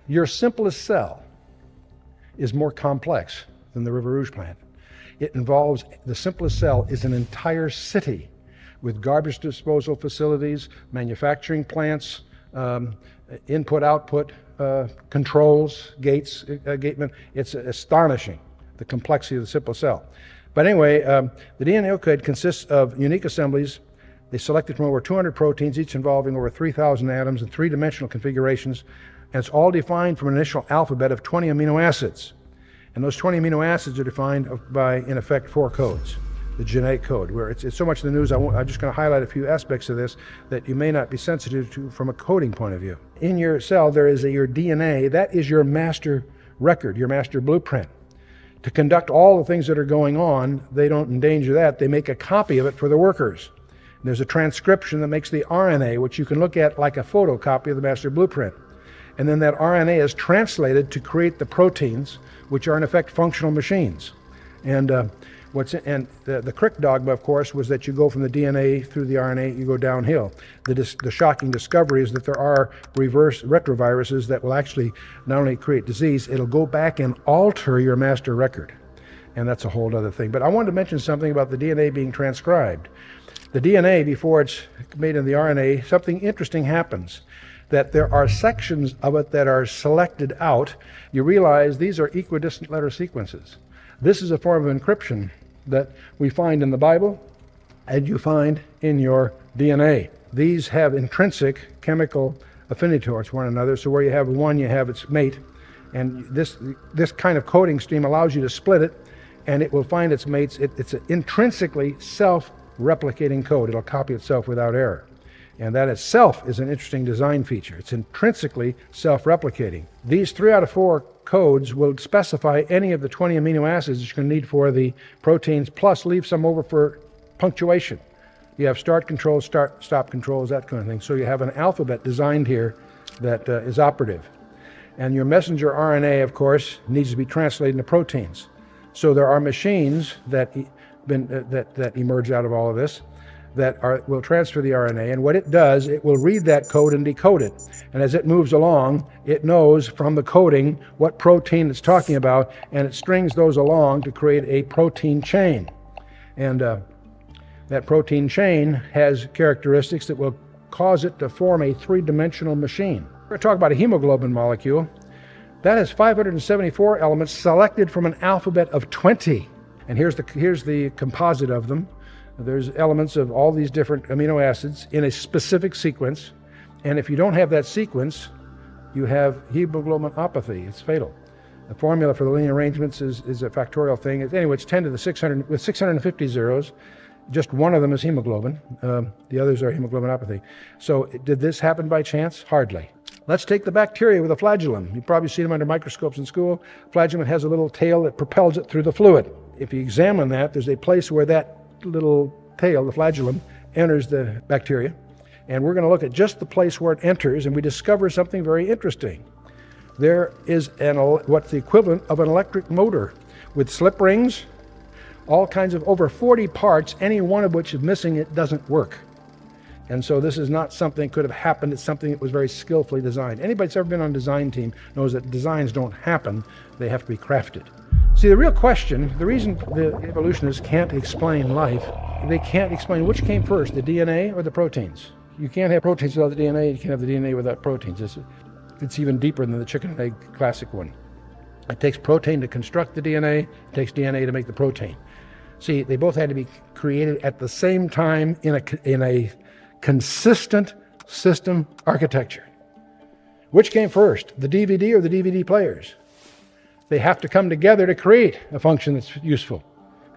Your simplest cell is more complex than the River Rouge plant. It involves, the simplest cell is an entire city with garbage disposal facilities, manufacturing plants, input-output controls, gates, gatemen. It's astonishing, the complexity of the simple cell. But anyway, the DNA nucleotide consists of unique assemblies. They selected from over 200 proteins, each involving over 3,000 atoms in three-dimensional configurations. And it's all defined from an initial alphabet of 20 amino acids. And those 20 amino acids are defined by, in effect, 4 codes. The genetic code, where it's so much in the news, I'm just going to highlight a few aspects of this that you may not be sensitive to from a coding point of view. In your cell, there is your DNA. That is your master record, your master blueprint. To conduct all the things that are going on, they don't endanger that. They make a copy of it for the workers. There's a transcription that makes the RNA, which you can look at like a photocopy of the master blueprint. And then that RNA is translated to create the proteins, which are in effect functional machines. And the Crick dogma, of course, was that you go from the DNA through the RNA, you go downhill. The shocking discovery is that there are retroviruses that will actually not only create disease, it'll go back and alter your master record. And that's a whole other thing. But I wanted to mention something about the DNA being transcribed. The DNA, before it's made in the RNA, something interesting happens. That there are sections of it that are selected out. You realize these are equidistant letter sequences. This is a form of encryption that we find in the Bible and you find in your DNA. These have intrinsic chemical affinity towards one another, so where you have one, you have its mate. And this kind of coding scheme allows you to split it, and it will find its mates. It's an intrinsically self-replicating code. It'll copy itself without error. And that itself is an interesting design feature. It's intrinsically self-replicating. These 3 out of 4 codes will specify any of the 20 amino acids you're going to need for the proteins, plus leave some over for punctuation. You have start controls, stop controls, that kind of thing. So you have an alphabet designed here that is operative. And your messenger RNA, of course, needs to be translated into proteins. So there are machines that emerge out of all of this that will transfer the RNA, and what it does, it will read that code and decode it. And as it moves along, it knows from the coding what protein it's talking about, and it strings those along to create a protein chain. And that protein chain has characteristics that will cause it to form a three-dimensional machine. We're going to talk about a hemoglobin molecule. That has 574 elements selected from an alphabet of 20. And here's the composite of them. There's elements of all these different amino acids in a specific sequence, and if you don't have that sequence, you have hemoglobinopathy. It's fatal. The formula for the linear arrangements is a factorial thing. Anyway, it's 10 to the 600 with 650 zeros. Just one of them is hemoglobin. The others are hemoglobinopathy. So did this happen by chance? Hardly. Let's take the bacteria with a flagellum. You've probably seen them under microscopes in school. Flagellum has a little tail that propels it through the fluid. If you examine that, there's a place where that little tail, the flagellum, enters the bacteria. And we're going to look at just the place where it enters, and we discover something very interesting. There is what's the equivalent of an electric motor with slip rings, all kinds of over 40 parts, any one of which is missing, it doesn't work. And so this is not something that could have happened. It's something that was very skillfully designed. Anybody that's ever been on a design team knows that designs don't happen. They have to be crafted. See, the real question, the reason the evolutionists can't explain life, they can't explain which came first, the DNA or the proteins. You can't have proteins without the DNA, you can't have the DNA without proteins. It's even deeper than the chicken and egg classic one. It takes protein to construct the DNA, it takes DNA to make the protein. See, they both had to be created at the same time in a consistent system architecture. Which came first, the DVD or the DVD players? They have to come together to create a function that's useful.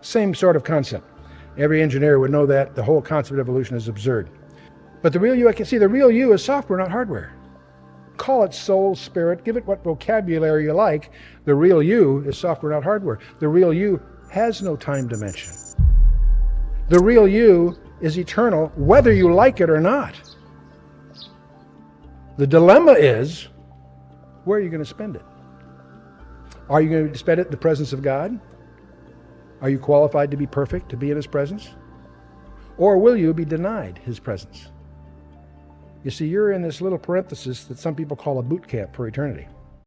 Same sort of concept. Every engineer would know that. The whole concept of evolution is absurd. But the real you, I can see the real you is software, not hardware. Call it soul, spirit, give it what vocabulary you like. The real you is software, not hardware. The real you has no time dimension. The real you is eternal, whether you like it or not. The dilemma is, where are you going to spend it? Are you going to spend it in the presence of God? Are you qualified to be perfect, to be in His presence? Or will you be denied His presence? You see, you're in this little parenthesis that some people call a boot camp for eternity.